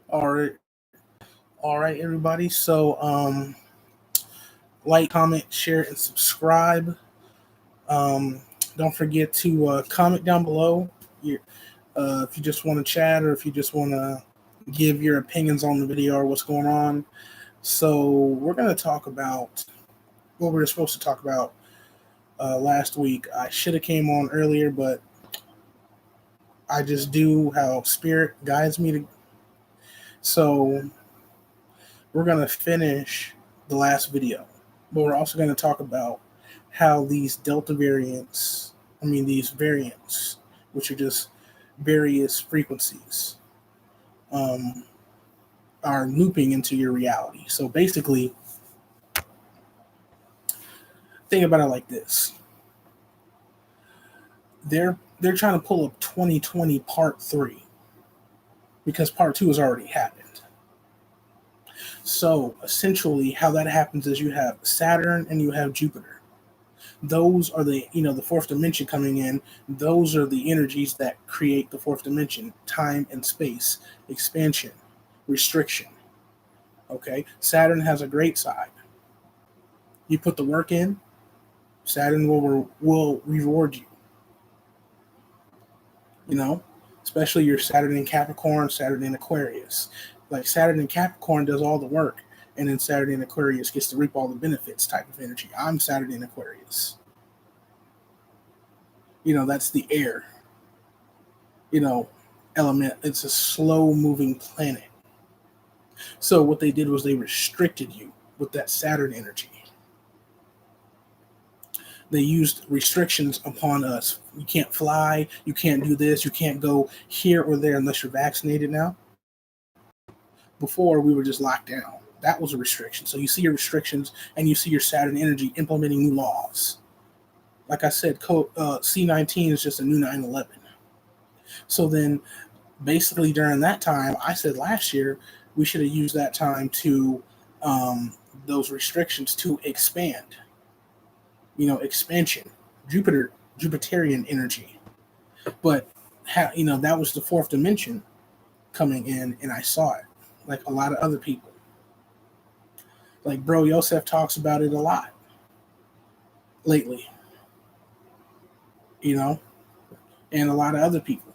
All right, everybody. So, like, comment, share, and subscribe. Don't forget to comment down below if you just want to chat or if you just want to give your opinions on the video or what's going on. So, we're going to talk about what we were supposed to talk about last week. I should have came on earlier, but I just do how Spirit guides me to. So, we're going to finish the last video, but we're also going to talk about how these these variants, which are just various frequencies, are looping into your reality. So basically, think about it like this. They're trying to pull up 2020 Part 3 because Part 2 has already happened. So essentially how that happens is you have Saturn and you have Jupiter. Those are the fourth dimension coming in. Those are the energies that create the fourth dimension: time and space, expansion, restriction. Okay, Saturn has a great side. You put the work in, Saturn will reward you. Especially your Saturn in Capricorn, Saturn in Aquarius. Like Saturn in Capricorn does all the work, and then Saturn in Aquarius gets to reap all the benefits type of energy. I'm Saturn in Aquarius. That's the air, element. It's a slow-moving planet. So what they did was they restricted you with that Saturn energy. They used restrictions upon us. You can't fly. You can't do this. You can't go here or there unless you're vaccinated now. Before, we were just locked down. That was a restriction. So you see your restrictions and you see your Saturn energy implementing new laws. Like I said, C19 is just a new 9/11. So then basically during that time, I said last year, we should have used that time to those restrictions to expand. Expansion, Jupiterian energy. But that was the fourth dimension coming in, and I saw it. Like a lot of other people. Like Bro Yosef talks about it a lot lately. And a lot of other people.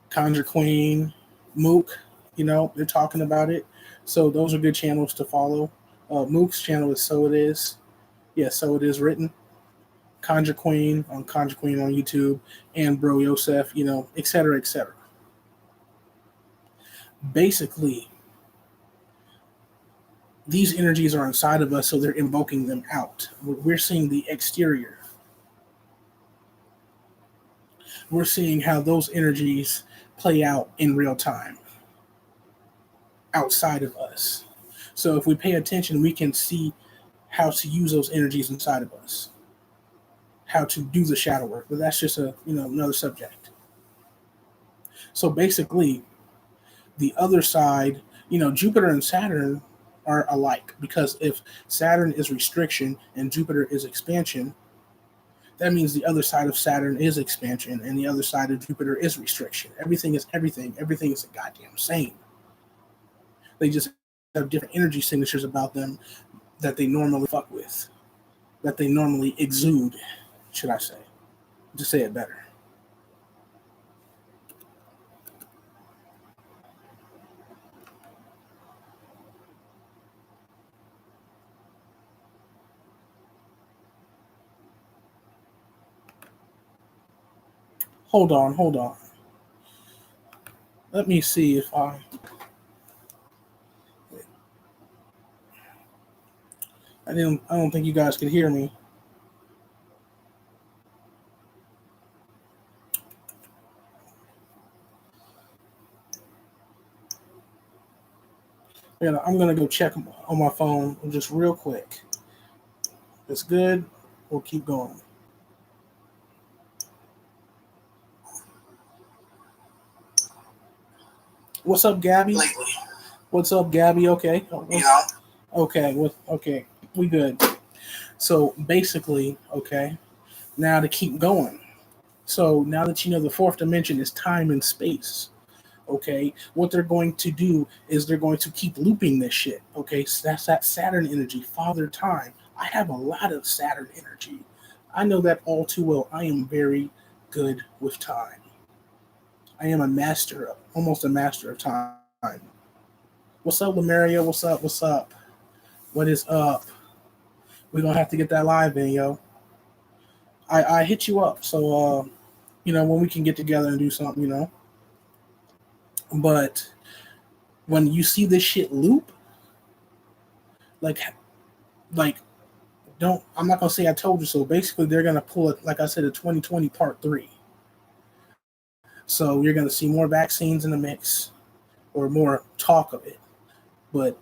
Conjure Queen, Mook, they're talking about it. So those are good channels to follow. Mook's channel is So It Is. Yeah, So It Is Written. Conjure Queen on YouTube, and Bro Yosef, et cetera, et cetera. Basically, these energies are inside of us, so they're invoking them out. We're seeing the exterior. We're seeing how those energies play out in real time outside of us. So if we pay attention, we can see how to use those energies inside of us, how to do the shadow work. But that's just another subject. So basically, the other side, Jupiter and Saturn are alike, because if Saturn is restriction and Jupiter is expansion, that means the other side of Saturn is expansion and the other side of Jupiter is restriction. Everything is everything. Everything is the goddamn same. They just have different energy signatures about them that they normally fuck with, that they normally exude, should I say, to say it better. Hold on. Let me see if I don't think you guys can hear me. I'm gonna go check on my phone just real quick. It's good. We'll keep going. What's up, Gabby? Lately. What's up, Gabby? Okay. Okay. Okay. We good. So basically, okay. Now to keep going. So now that the fourth dimension is time and space. Okay, what they're going to do is they're going to keep looping this shit. Okay, so that's that Saturn energy, Father Time. I have a lot of Saturn energy. I know that all too well. I am very good with time. I am a master, almost a master of time. What's up, Lemuria? What's up? What's up? What is up? We're gonna have to get that live in, yo. I hit you up, so when we can get together and do something. But when you see this shit loop, like like don't I'm not gonna say I told you so. Basically, they're gonna pull it, like I said, a 2020 part 3. So you're gonna see more vaccines in the mix, or more talk of it. But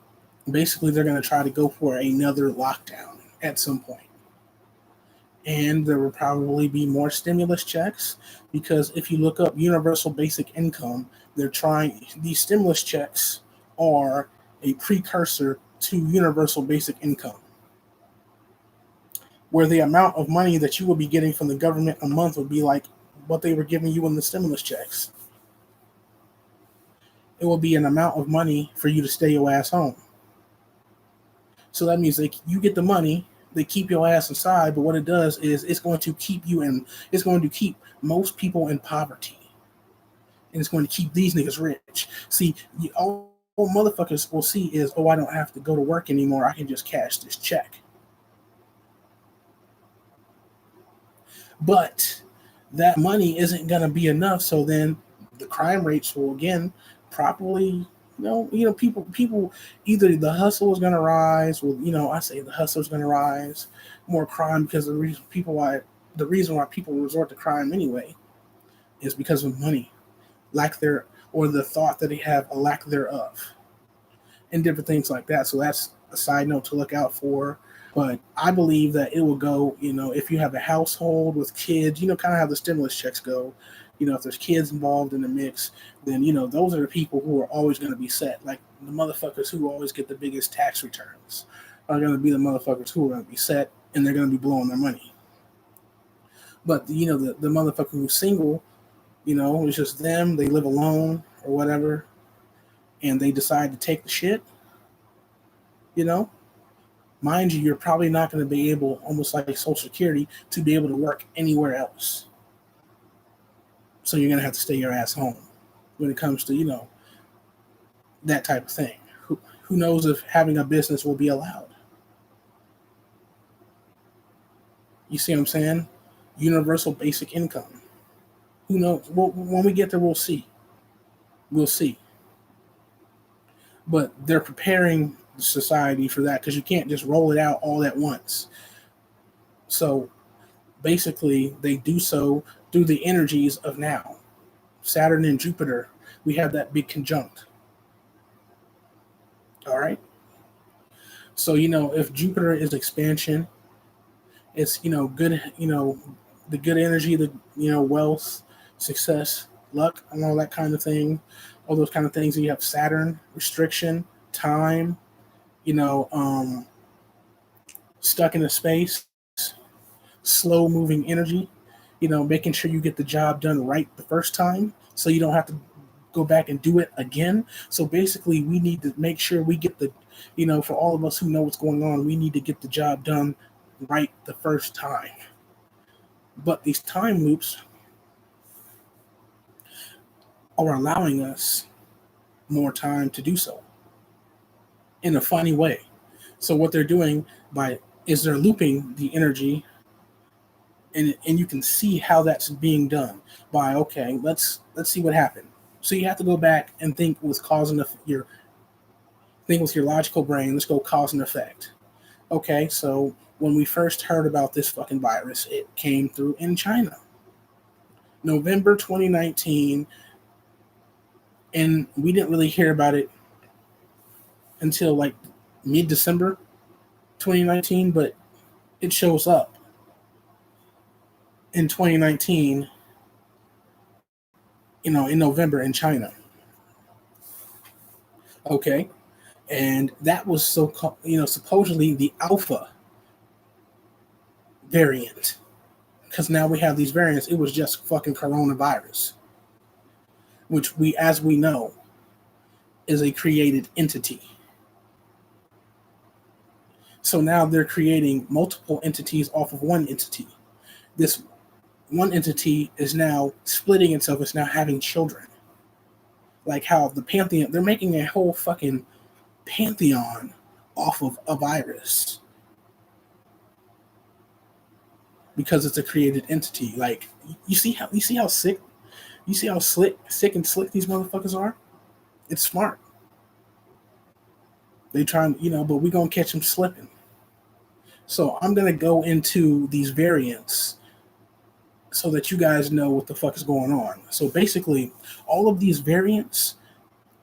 basically, they're gonna try to go for another lockdown at some point. And there will probably be more stimulus checks, because if you look up universal basic income, these stimulus checks are a precursor to universal basic income, where the amount of money that you will be getting from the government a month would be like what they were giving you in the stimulus checks. It will be an amount of money for you to stay your ass home. So that means you get the money, they keep your ass inside, but what it does is it's going to keep most people in poverty. And it's going to keep these niggas rich. See, all motherfuckers will see is, I don't have to go to work anymore. I can just cash this check. But that money isn't going to be enough. So then the crime rates will again probably, people, either the hustle is going to rise. Well, I say the hustle is going to rise, more crime, because the reason why people resort to crime anyway is because of money, or the thought that they have a lack thereof, and different things like that. So that's a side note to look out for. But I believe that it will go, if you have a household with kids, kind of how the stimulus checks go. If there's kids involved in the mix, then, those are the people who are always going to be set. Like the motherfuckers who always get the biggest tax returns are going to be the motherfuckers who are going to be set, and they're going to be blowing their money. But, the motherfucker who's single, it's just them, they live alone or whatever, and they decide to take the shit, mind you, you're probably not going to be able, almost like Social Security, to be able to work anywhere else. So you're going to have to stay your ass home when it comes to, that type of thing. Who knows if having a business will be allowed? You see what I'm saying? Universal basic income. Who knows? Well, when we get there, we'll see. We'll see. But they're preparing society for that, because you can't just roll it out all at once. So basically, they do so through the energies of now. Saturn and Jupiter, we have that big conjunct. All right. So, if Jupiter is expansion, it's, good, the good energy, the, wealth, success, luck, and all that kind of thing, all those kind of things. And you have Saturn, restriction, time, stuck in a space, slow moving energy, making sure you get the job done right the first time, so you don't have to go back and do it again. So basically, we need to make sure we get the, for all of us who know what's going on, we need to get the job done right the first time. But these time loops are allowing us more time to do so in a funny way. So what they're doing is they're looping the energy, and you can see how that's being done by, okay, let's see what happened. So you have to go back and think with your logical brain. Let's go cause and effect. Okay, so when we first heard about this fucking virus, it came through in China, November 2019, and we didn't really hear about it until like mid-December 2019, but it shows up in 2019, in November in China. Okay, and that was supposedly the alpha variant, because now we have these variants. It was just fucking coronavirus. which as we know, is a created entity. So now they're creating multiple entities off of one entity. This one entity is now splitting itself, it's now having children. Like how the Pantheon, they're making a whole fucking pantheon off of a virus because it's a created entity. Like you see how sick and slick these motherfuckers are? It's smart. They trying, but we gonna catch them slipping. So I'm gonna go into these variants so that you guys know what the fuck is going on. So basically, all of these variants,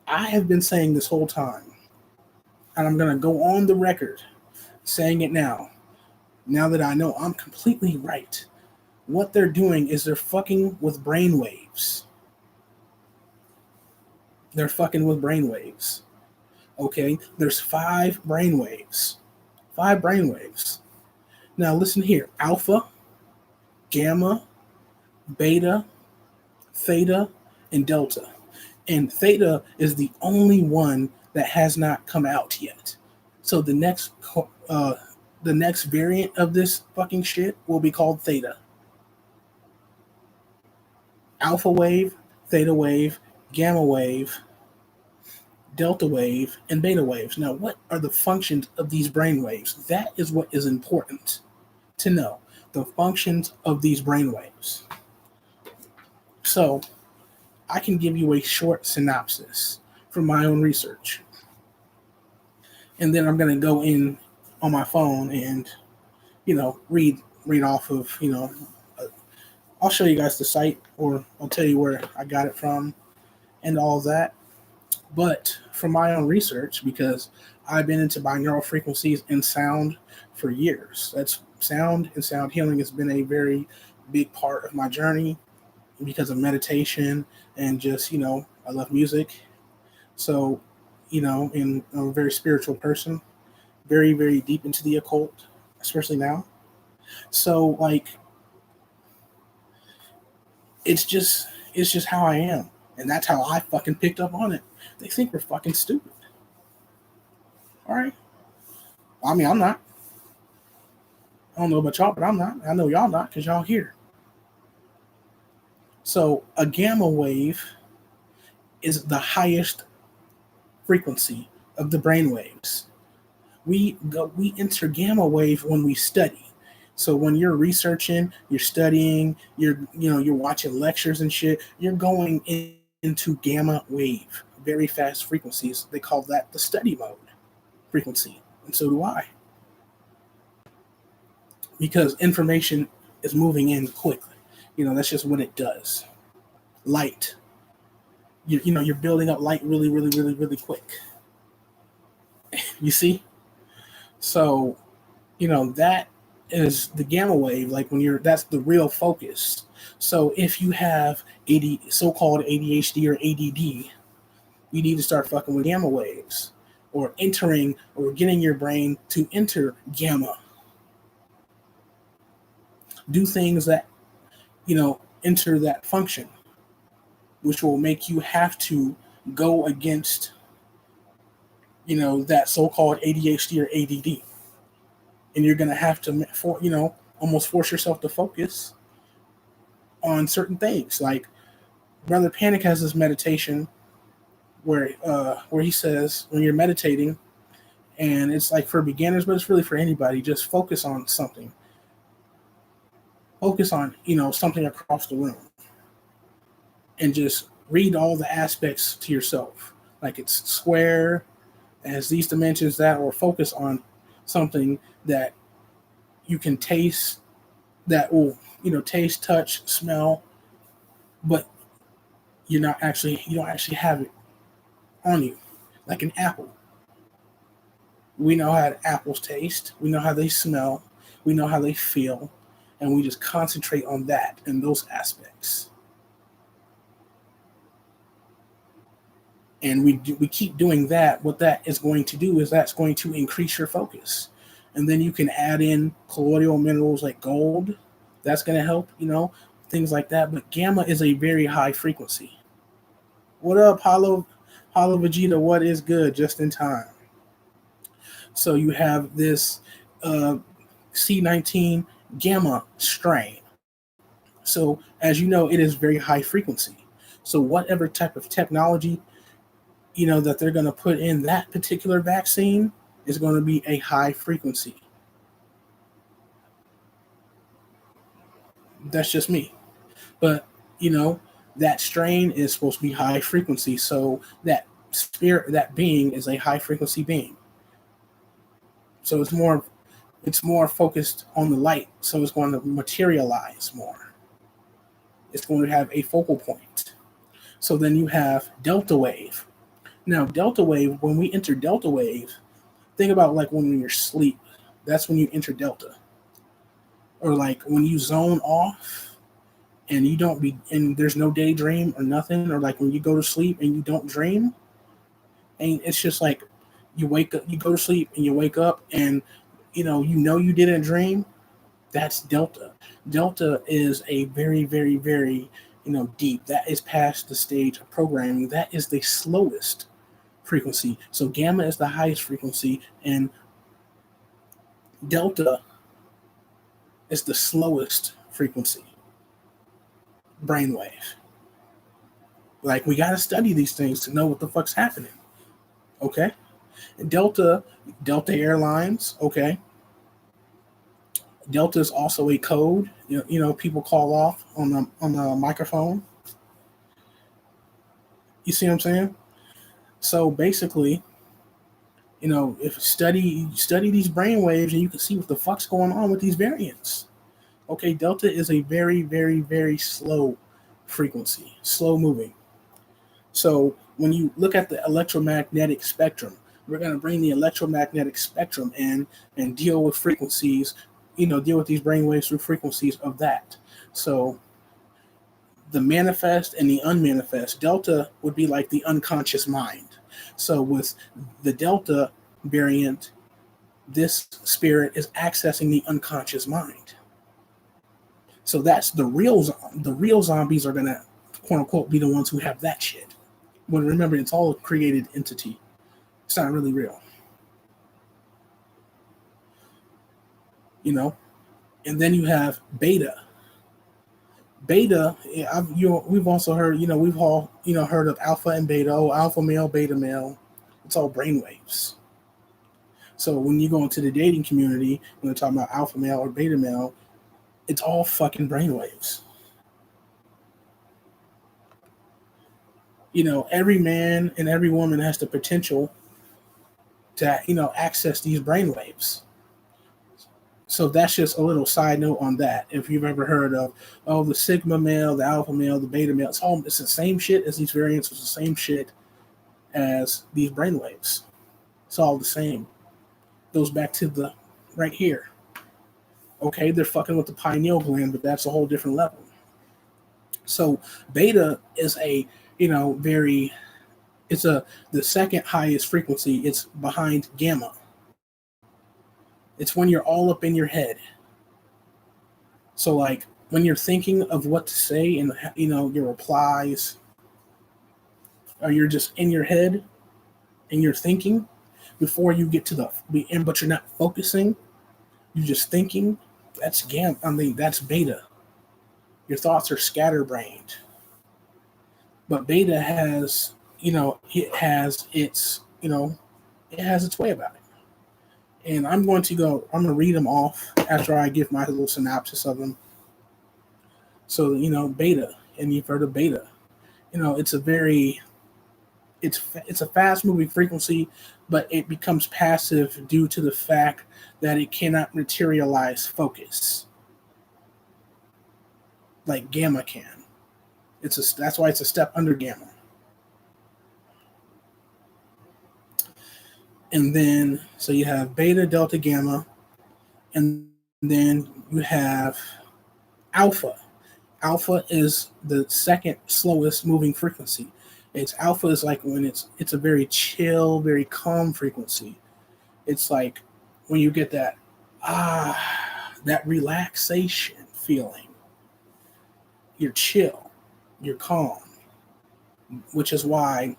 I have been saying this whole time, and I'm gonna go on the record saying it now that I know I'm completely right. What they're doing is they're fucking with brainwaves. They're fucking with brainwaves. Okay? There's 5 brainwaves. 5 brainwaves. Now listen here. Alpha, gamma, beta, theta, and delta. And theta is the only one that has not come out yet. So the next variant of this fucking shit will be called theta. Alpha wave, theta wave, gamma wave, delta wave, and beta waves. Now, what are the functions of these brain waves? That is what is important to know. The functions of these brain waves. So, I can give you a short synopsis from my own research. And then I'm going to go in on my phone and, read off of, I'll show you guys the site, or I'll tell you where I got it from and all that. But from my own research, because I've been into binaural frequencies and sound for years. That's sound, and sound healing has been a very big part of my journey because of meditation and just, I love music. So, and I'm a very spiritual person, very, very deep into the occult, especially now. So, like, it's just how I am. And that's how I fucking picked up on it. They think we're fucking stupid. All right? I mean, I'm not. I don't know about y'all, but I'm not. I know y'all not because y'all here. So a gamma wave is the highest frequency of the brain waves. We enter gamma wave when we study. So when you're researching, you're studying, you're watching lectures and shit, you're going into gamma wave, very fast frequencies. They call that the study mode frequency. And so do I. Because information is moving in quickly. That's just what it does. Light. You're building up light really, really, really, really quick. You see? So, that is the gamma wave, like that's the real focus. So if you have so-called ADHD or ADD, you need to start fucking with gamma waves or getting your brain to enter gamma. Do things that, enter that function, which will make you have to go against, that so-called ADHD or ADD. And you're going to have to, almost force yourself to focus on certain things. Like Brother Panic has this meditation where he says when you're meditating, and it's like for beginners, but it's really for anybody, just focus on something. Focus on, something across the room. And just read all the aspects to yourself. Like it's square, it has these dimensions, that, or focus on something that you can taste, that will, taste, touch, smell, but you don't actually have it on you. Like an apple. We know how apples taste, we know how they smell, we know how they feel, and we just concentrate on that and those aspects. And we keep doing that. What that is going to do is that's going to increase your focus. And then you can add in colloidal minerals like gold. That's going to help, things like that. But gamma is a very high frequency. What up, Hollow Vegeta? What is good? Just in time. So you have this uh, C19 gamma strain. So as you know, it is very high frequency. So whatever type of technology that they're going to put in that particular vaccine is going to be a high frequency. That's just me. But you know that strain is supposed to be high frequency, so that spirit, that being, is a high frequency being. So it's more focused on the light, so it's going to materialize more. It's going to have a focal point. So then you have delta wave. Now delta wave, when we enter delta wave, think about like when you're asleep. That's when you enter delta. Or like when you zone off and you don't be and there's no daydream or nothing, or like when you go to sleep and you don't dream, and it's just like you wake up, you go to sleep and you wake up and you didn't dream. That's delta. Delta is a very, very, very deep. That is past the stage of programming. That is the slowest frequency. So gamma is the highest frequency, and delta is the slowest frequency brainwave. Like, we got to study these things to know what the fuck's happening. Okay, Delta Airlines. Okay, Delta is also a code. People call off on the microphone. You see what I'm saying? So basically, if study these brain waves, and you can see what the fuck's going on with these variants. Okay, delta is a very, very, very slow frequency, slow moving. So when you look at the electromagnetic spectrum, we're going to bring the electromagnetic spectrum in and deal with frequencies, deal with these brain waves through frequencies of that. So the manifest and the unmanifest, delta would be like the unconscious mind. So with the delta variant, this spirit is accessing the unconscious mind. So that's the real zombies are gonna, quote unquote, be the ones who have that shit. But remember, it's all a created entity. It's not really real. And then you have beta. Beta, we've also heard, we've all heard of alpha and beta. Oh, alpha male, beta male. It's all brainwaves. So when you go into the dating community, when they're talking about alpha male or beta male, it's all fucking brainwaves. Every man and every woman has the potential to, access these brainwaves. So that's just a little side note on that. If you've ever heard of, the sigma male, the alpha male, the beta male, it's the same shit as these variants. It's the same shit as these brainwaves. It's all the same. Goes back to the right here. Okay, they're fucking with the pineal gland, but that's a whole different level. So beta is a, the second highest frequency. It's behind gamma. It's when you're all up in your head. So like when you're thinking of what to say and your replies, or you're just in your head and you're thinking before you get to but you're not focusing, you're just thinking. That's gamma. That's beta. Your thoughts are scatterbrained. But beta has, it has its way about it. And I'm going to read them off after I give my little synopsis of them. So, beta, and you've heard of beta. It's a fast moving frequency, but it becomes passive due to the fact that it cannot materialize focus like gamma can. That's why it's a step under gamma. And then, so you have beta, delta, gamma, and then you have alpha. Alpha is the second slowest moving frequency. Alpha is like when it's a very chill, very calm frequency. It's like when you get that relaxation feeling. You're chill, you're calm. which is why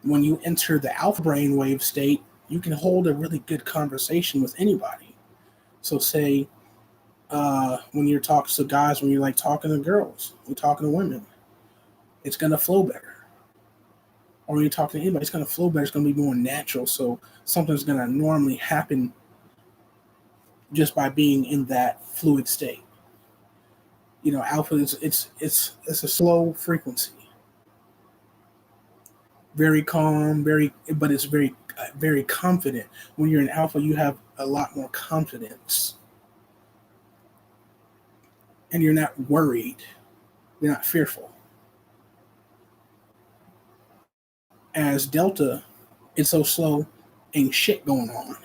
when you enter the alpha brainwave state, you can hold a really good conversation with anybody. So say when you're talking to guys, when you're like talking to girls, you're talking to women, it's gonna flow better. Or when you talk to anybody, it's gonna flow better. It's gonna be more natural. So something's gonna normally happen just by being in that fluid state. You know, alpha is it's a slow frequency, very calm, but it's very confident. When you're in alpha, you have a lot more confidence, and you're not worried. You're not fearful. As delta, it's so slow, ain't shit going on.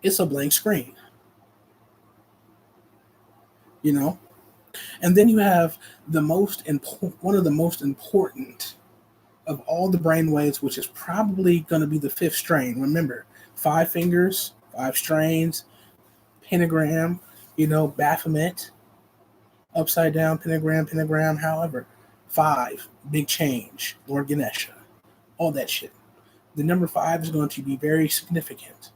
It's a blank screen, you know. And then you have one of the most important of all the brain waves, which is probably going to be the fifth strain. Remember, 5 fingers, 5 strains, pentagram, Baphomet, upside down, pentagram, however. 5, big change, Lord Ganesha, all that shit. The number 5 is going to be very significant.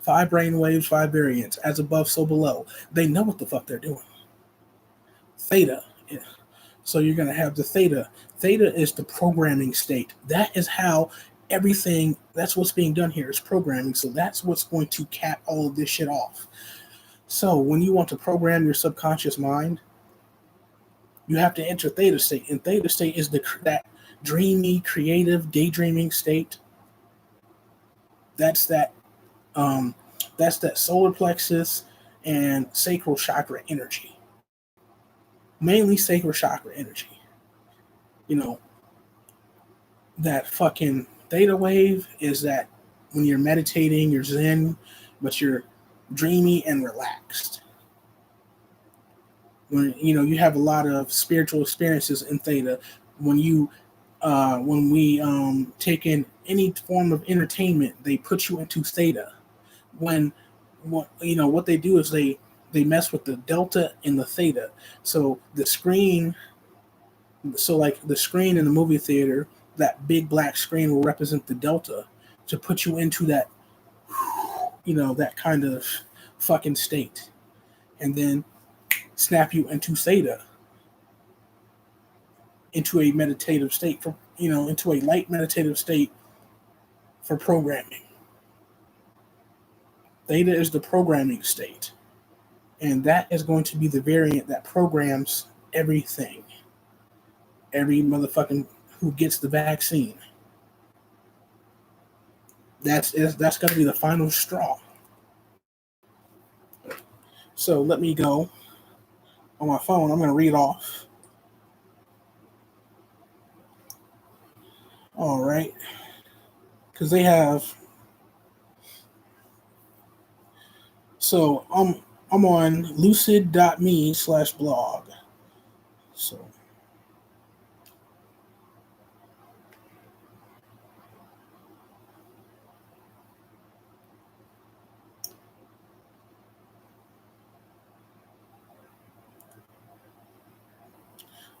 5 brain waves, 5 variants, as above, so below. They know what the fuck they're doing. Theta. Yeah. So you're going to have the theta. Theta is the programming state. That is how that's what's being done here is programming. So that's what's going to cap all of this shit off. So when you want to program your subconscious mind, you have to enter theta state. And theta state is that dreamy, creative, daydreaming state. That's that solar plexus and sacral chakra energy. Mainly sacral chakra energy. That fucking theta wave is that when you're meditating, you're zen, but you're dreamy and relaxed. When you have a lot of spiritual experiences in theta. When we take in any form of entertainment, they put you into theta. What they do is they mess with the delta and the theta. So the screen in the movie theater, that big black screen will represent the delta to put you into that, that kind of fucking state, and then snap you into theta, into a meditative state into a light meditative state for programming. Theta is the programming state, and that is going to be the variant that programs everything. Every motherfucking who gets the vaccine. That's going to be the final straw. So let me go on my phone. I'm going to read off. All right. Because they have. So I'm on lucid.me/blog. So.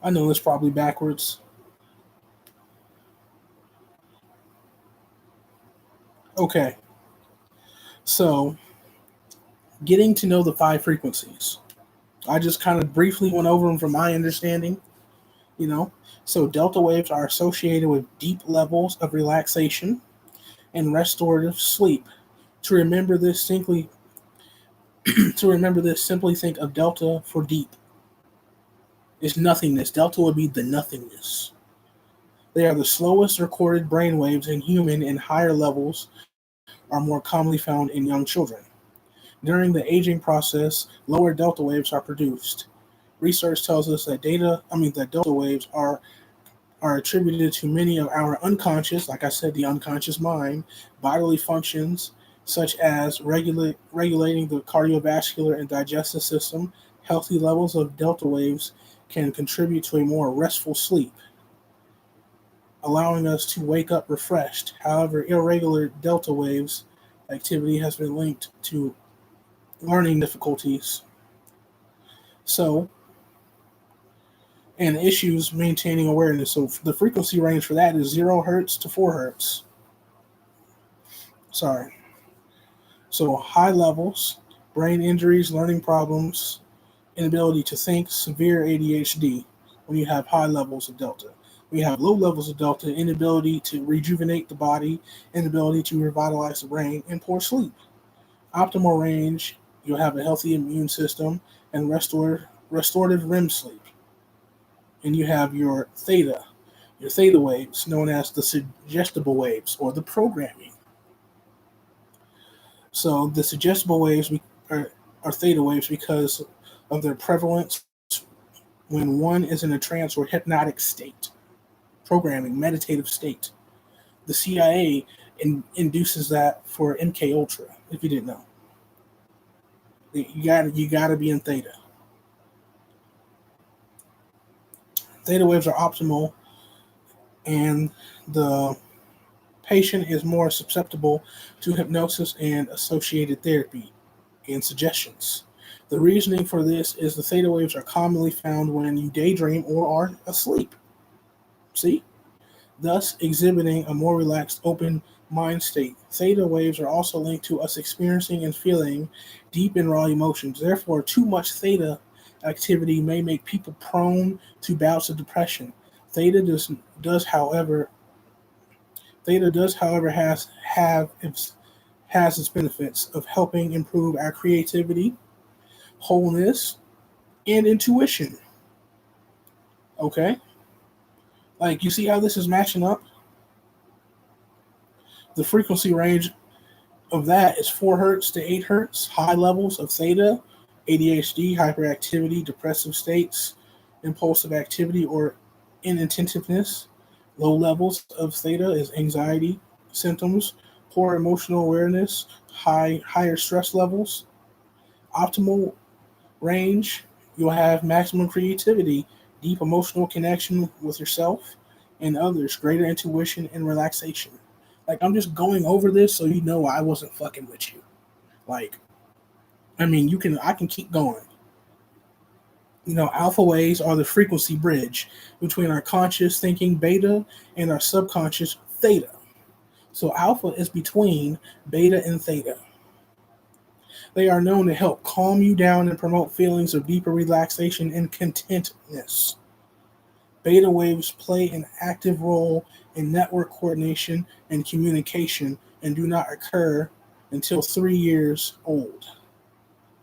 I know it's probably backwards. Okay. So, getting to know the 5 frequencies. I just kind of briefly went over them from my understanding. So delta waves are associated with deep levels of relaxation and restorative sleep. To remember this, simply think of delta for deep. It's nothingness. Delta would be the nothingness. They are the slowest recorded brain waves in human, and higher levels are more commonly found in young children. During the aging process, lower delta waves are produced. Research tells us that delta waves are attributed to many of our unconscious, like I said, the unconscious mind, bodily functions such as regulating the cardiovascular and digestive system. Healthy levels of delta waves can contribute to a more restful sleep, allowing us to wake up refreshed. However, irregular delta waves activity has been linked to learning difficulties. So, and issues maintaining awareness. So the frequency range for that is 0 hertz to 4 hertz. Sorry. So high levels, brain injuries, learning problems, inability to think, severe ADHD when you have high levels of delta. When you have low levels of delta, inability to rejuvenate the body, inability to revitalize the brain, and poor sleep. Optimal range, you'll have a healthy immune system and restorative REM sleep. And you have your theta waves, known as the suggestible waves or the programming. So the suggestible waves are theta waves because of their prevalence when one is in a trance or hypnotic state, programming, meditative state. The CIA induces that for MK Ultra, if you didn't know. You gotta be in theta. Theta waves are optimal, and the patient is more susceptible to hypnosis and associated therapy and suggestions. The reasoning for this is the theta waves are commonly found when you daydream or are asleep. See? Thus exhibiting a more relaxed, open mind state. Theta waves are also linked to us experiencing and feeling deep and raw emotions. Therefore, too much theta activity may make people prone to bouts of depression. Theta does however has its benefits of helping improve our creativity, wholeness, and intuition. Okay? Like, you see how this is matching up? The frequency range of that is 4 hertz to 8 hertz, high levels of theta, ADHD, hyperactivity, depressive states, impulsive activity, or inattentiveness. Low levels of theta is anxiety symptoms, poor emotional awareness, higher stress levels. Optimal range, you'll have maximum creativity, deep emotional connection with yourself and others, greater intuition and relaxation. Like, I'm just going over this so you know I wasn't fucking with you. Like, I mean, I can keep going. Alpha waves are the frequency bridge between our conscious thinking beta and our subconscious theta. So alpha is between beta and theta. They are known to help calm you down and promote feelings of deeper relaxation and contentness. Beta waves play an active role in network coordination and communication and do not occur until 3 years old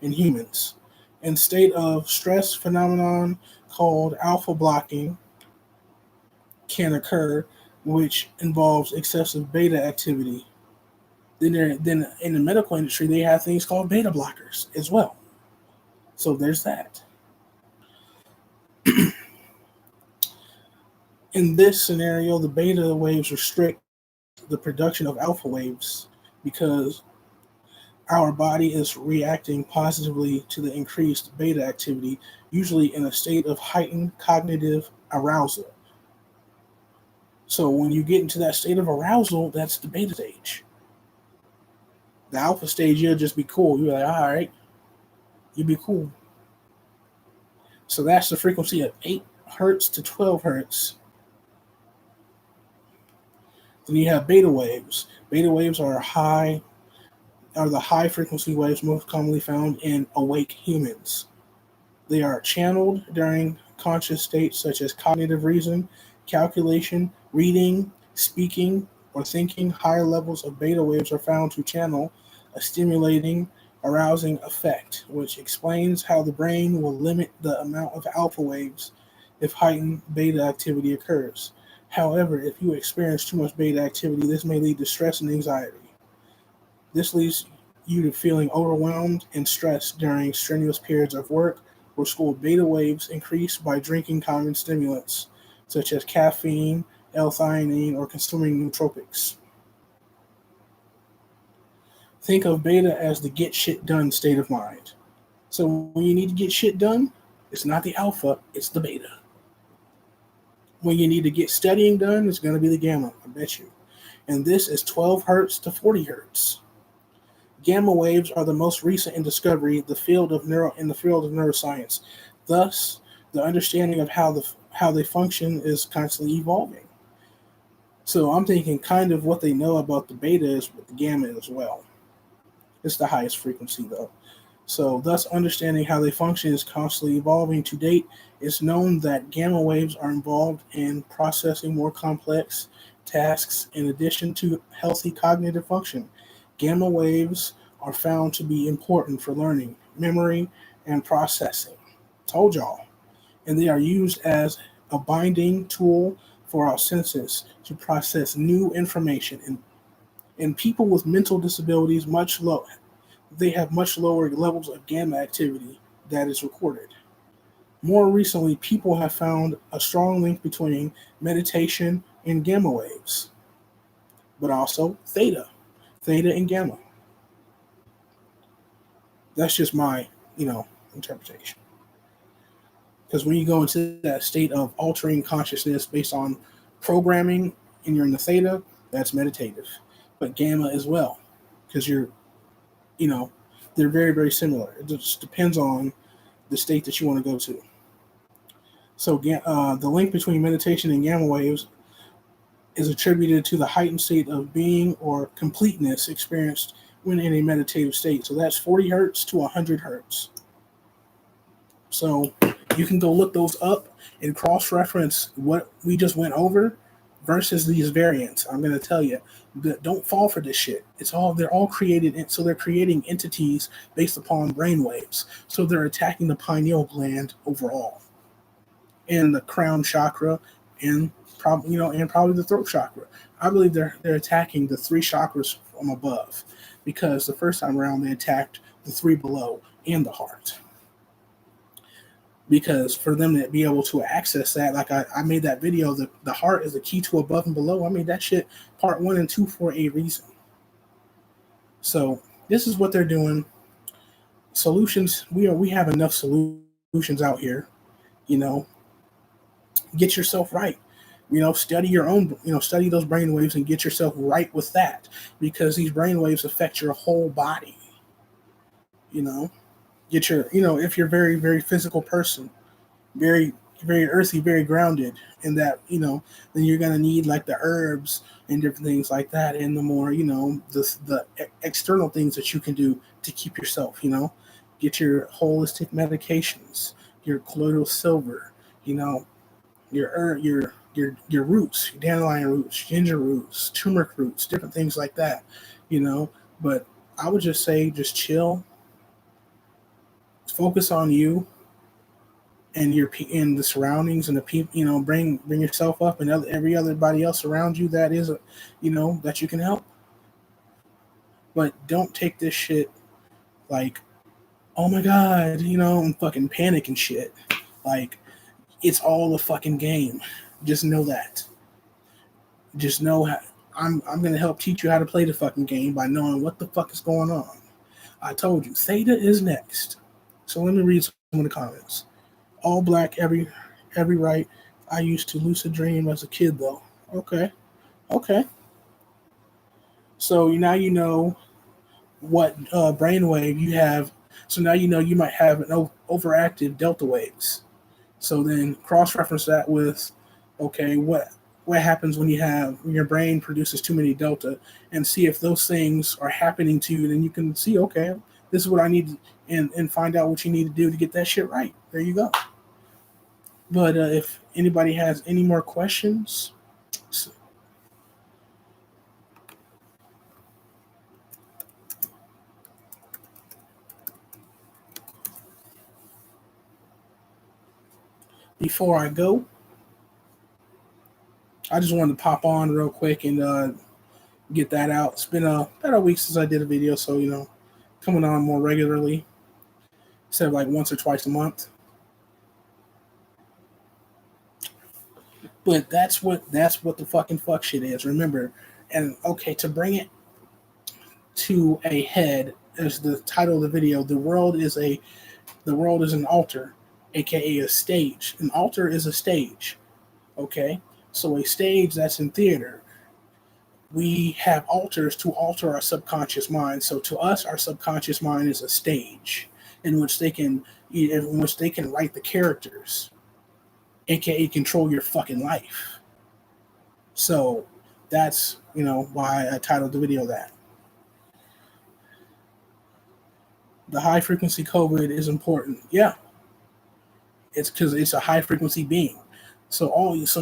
in humans. In state of stress phenomenon called alpha blocking can occur, which involves excessive beta activity. Then in the medical industry, they have things called beta blockers as well. So there's that. In this scenario, the beta waves restrict the production of alpha waves because our body is reacting positively to the increased beta activity, usually in a state of heightened cognitive arousal. So when you get into that state of arousal, that's the beta stage. The alpha stage, you'll just be cool. You're like, all right, you'll be cool. So that's the frequency of 8 hertz to 12 hertz. Then you have beta waves. Beta waves are the high frequency waves most commonly found in awake humans. They are channeled during conscious states such as cognitive reason, calculation, reading, speaking, or thinking. Higher levels of beta waves are found to channel a stimulating, arousing effect, which explains how the brain will limit the amount of alpha waves if heightened beta activity occurs. However, if you experience too much beta activity, this may lead to stress and anxiety. This leads you to feeling overwhelmed and stressed during strenuous periods of work or school. Beta waves increase by drinking common stimulants, such as caffeine, L-theanine, or consuming nootropics. Think of beta as the get shit done state of mind. So when you need to get shit done, it's not the alpha, it's the beta. When you need to get studying done, it's going to be the gamma, I bet you. And this is 12 hertz to 40 hertz. Gamma waves are the most recent in discovery in the field of neuroscience. Thus, the understanding of how they function is constantly evolving. So I'm thinking kind of what they know about the beta is with the gamma as well. It's the highest frequency though. So thus understanding how they function is constantly evolving. To date, it's known that gamma waves are involved in processing more complex tasks in addition to healthy cognitive function. Gamma waves are found to be important for learning, memory, and processing. Told y'all. And they are used as a binding tool for our senses to process new information. And people with mental disabilities they have much lower levels of gamma activity that is recorded. More recently, people have found a strong link between meditation and gamma waves, but also theta and gamma. That's just my, interpretation. Because when you go into that state of altering consciousness based on programming and you're in the theta, that's meditative. But gamma as well, because you know, they're very, very similar. It just depends on the state that you want to go to. So the link between meditation and gamma waves is attributed to the heightened state of being or completeness experienced when in a meditative state. So that's 40 hertz to 100 hertz. So you can go look those up and cross-reference what we just went over versus these variants. I'm going to tell you, don't fall for this shit. They're all created, so they're creating entities based upon brain waves. So they're attacking the pineal gland overall, and the crown chakra, and probably the throat chakra. I believe they're attacking the three chakras from above, because the first time around they attacked the three below and the heart. Because for them to be able to access that, like I made that video, the heart is the key to above and below. I made that shit part 1 and 2 for a reason. So this is what they're doing. Solutions, we have enough solutions out here. Get yourself right. Study your own, study those brain waves and get yourself right with that, because these brain waves affect your whole body. Get your, if you're a very, very physical person, very, very earthy, very grounded, and that, then you're going to need like the herbs and different things like that. And the more, the external things that you can do to keep yourself, get your holistic medications, your colloidal silver, your roots, dandelion roots, ginger roots, turmeric roots, different things like that, but I would just say, just chill, focus on you and the surroundings and the people. Bring yourself up and everybody else around you that is that you can help. But don't take this shit like, oh my god, and fucking panic and shit. Like, it's all a fucking game. Just know that. Just know I'm gonna help teach you how to play the fucking game by knowing what the fuck is going on. I told you, theta is next. So let me read some of the comments. All black, every right. I used to lucid dream as a kid, though. Okay. So now you know what brainwave you have. So now you know you might have an overactive delta waves. So then cross-reference that with, okay, what happens when your brain produces too many delta, and see if those things are happening to you. Then you can see, okay, this is what I need, and find out what you need to do to get that shit right. There you go. But if anybody has any more questions, before I go, I just wanted to pop on real quick and get that out. It's been about a week since I did a video, so coming on more regularly instead of like once or twice a month. But that's what the fucking fuck shit is. Remember, and okay, to bring it to a head, as the title of the video, the world is an altar, aka a stage. An altar is a stage. Okay? So a stage, that's in theater. We have altars to alter our subconscious mind. So to us, our subconscious mind is a stage in which they can write the characters. aka control your fucking life. So that's, why I titled the video that. The high frequency COVID is important. Yeah. It's because it's a high frequency being. So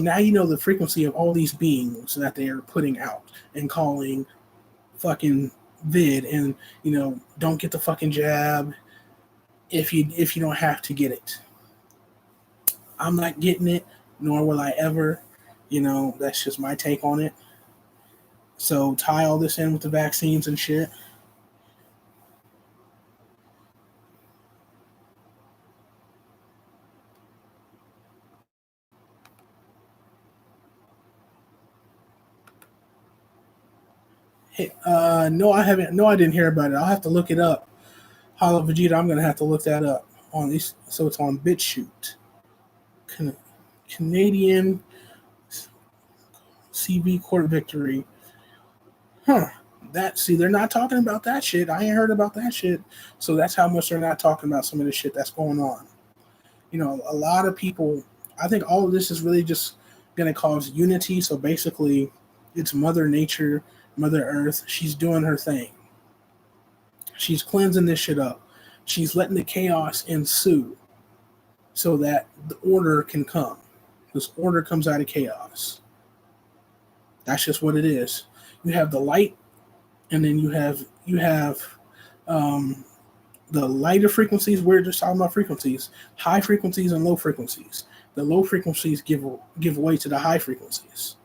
now you know the frequency of all these beings that they are putting out and calling fucking vid, and don't get the fucking jab if you don't have to get it. I'm not getting it, nor will I ever. That's just my take on it. So tie all this in with the vaccines and shit. Hey, no, I haven't. No, I didn't hear about it. I'll have to look it up. Hollow Vegeta, I'm gonna have to look that up on these. So it's on BitChute. Canadian CV court victory. Huh. They're not talking about that shit. I ain't heard about that shit. So that's how much they're not talking about some of the shit that's going on. A lot of people, I think all of this is really just going to cause unity. So basically, it's Mother Nature, Mother Earth. She's doing her thing. She's cleansing this shit up. She's letting the chaos ensue so that the order can come. This order comes out of chaos. That's just what it is. You have the light, and then you have the lighter frequencies. We're just talking about frequencies, high frequencies and low frequencies. The low frequencies give way to the high frequencies,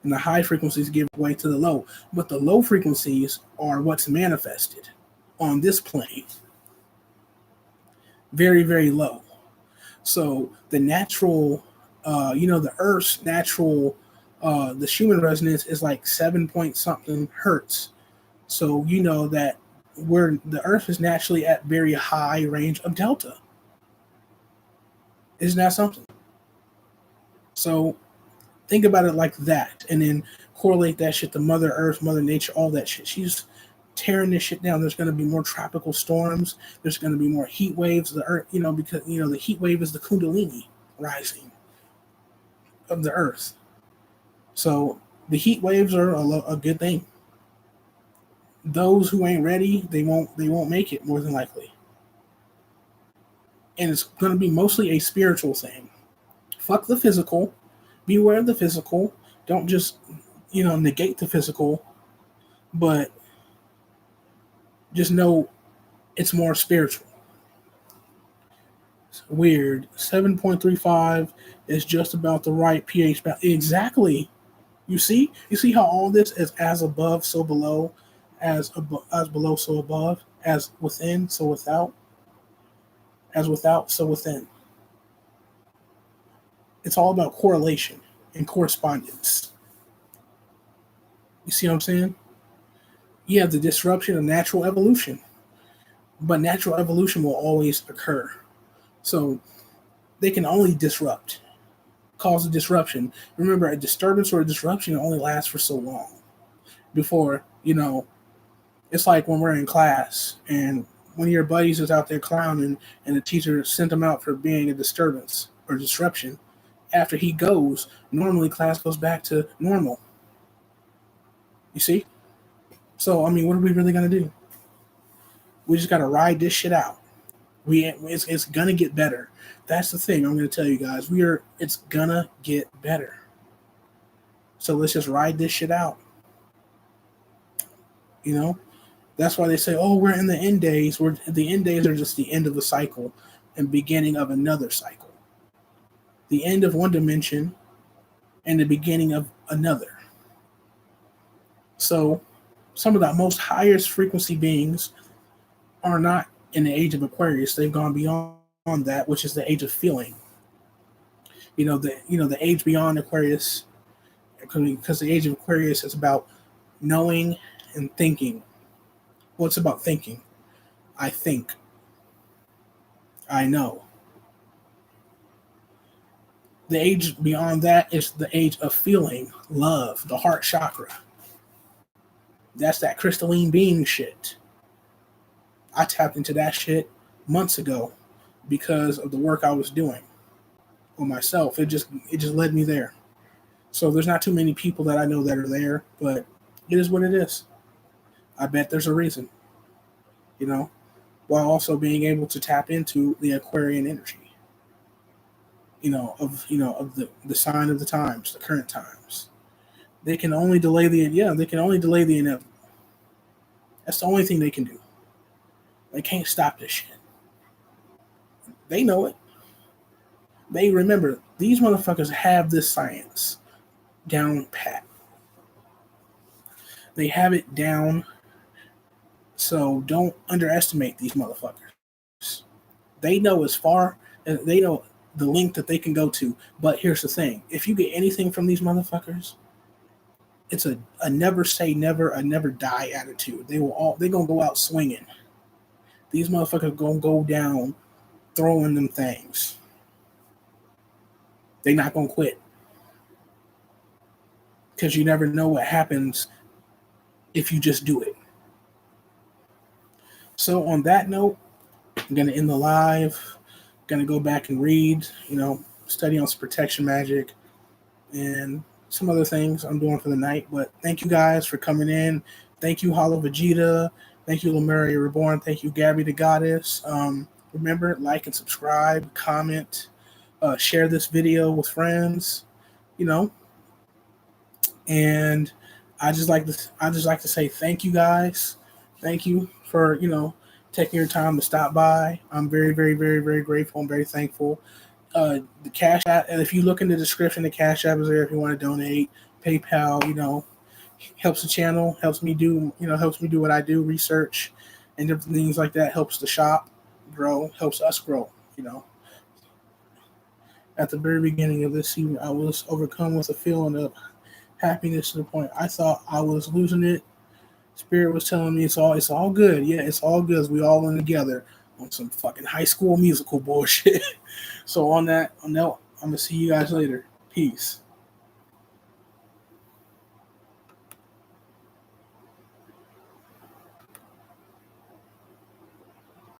and the high frequencies give way to the low. But the low frequencies are what's manifested on this plane. Very, very low. So the natural, the Earth's natural, the Schumann resonance is like 7 point something hertz. So you know that the Earth is naturally at very high range of delta. Isn't that something? So think about it like that, and then correlate that shit to Mother Earth, Mother Nature, all that shit. She's tearing this shit down. There's going to be more tropical storms. There's going to be more heat waves. The Earth, because the heat wave is the Kundalini rising of the Earth. So the heat waves are a good thing. Those who ain't ready, they won't make it, more than likely. And it's going to be mostly a spiritual thing. Fuck the physical. Beware of the physical. Don't just negate the physical, but just know it's more spiritual. It's weird. 7.35 is just about the right pH balance. Exactly. You see how all this is as above, so below, as below, so above, as within, so without, as without, so within. It's all about correlation and correspondence. You see what I'm saying? You have the disruption of natural evolution, but natural evolution will always occur. So they can only cause a disruption. Remember, a disturbance or a disruption only lasts for so long before, it's like when we're in class and one of your buddies is out there clowning and the teacher sent him out for being a disturbance or disruption. After he goes, normally class goes back to normal. You see? So, what are we really going to do? We just got to ride this shit out. It's going to get better. That's the thing I'm going to tell you guys. It's going to get better. So let's just ride this shit out. That's why they say, oh, we're in the end days. The end days are just the end of the cycle and beginning of another cycle. The end of one dimension and the beginning of another. So some of the most highest frequency beings are not in the age of Aquarius. They've gone beyond that, which is the age of feeling. The age beyond Aquarius, because the age of Aquarius is about knowing and thinking. Well, it's about thinking. I think. I know. The age beyond that is the age of feeling, love, the heart chakra. That's that crystalline being shit. I tapped into that shit months ago because of the work I was doing on myself. It just led me there. So there's not too many people that I know that are there, but it is what it is. I bet there's a reason, while also being able to tap into the Aquarian energy, of the sign of the times, the current times. They can only delay the inevitable. That's the only thing they can do. They can't stop this shit. They know it. They remember these motherfuckers have this science down pat. They have it down. So don't underestimate these motherfuckers. They know as far as they know the length that they can go to. But here's the thing: if you get anything from these motherfuckers, it's a never say never, a never die attitude. They're gonna go out swinging. These motherfuckers gonna go down throwing them things. They're not gonna quit, because you never know what happens if you just do it. So on that note, I'm gonna end the live. Gonna go back and read, study on some protection magic and some other things I'm doing for the night. But thank you guys for coming in. Thank you, Hollow Vegeta. Thank you, Lemuria Reborn. Thank you, Gabby the Goddess. Remember, like and subscribe, comment, share this video with friends, And I just like to say thank you guys. Thank you for taking your time to stop by. I'm very, very, very, very grateful. I'm very thankful. The Cash App, and if you look in the description, the Cash App is there if you want to donate. PayPal, helps the channel, helps me do what I do, research and different things like that. Helps the shop grow, helps us grow. At the very beginning of this season, I was overcome with a feeling of happiness to the point I thought I was losing it. Spirit was telling me it's all good. Yeah, it's all good. We all in together on some fucking High School Musical bullshit. So on that note, I'm gonna see you guys later. Peace.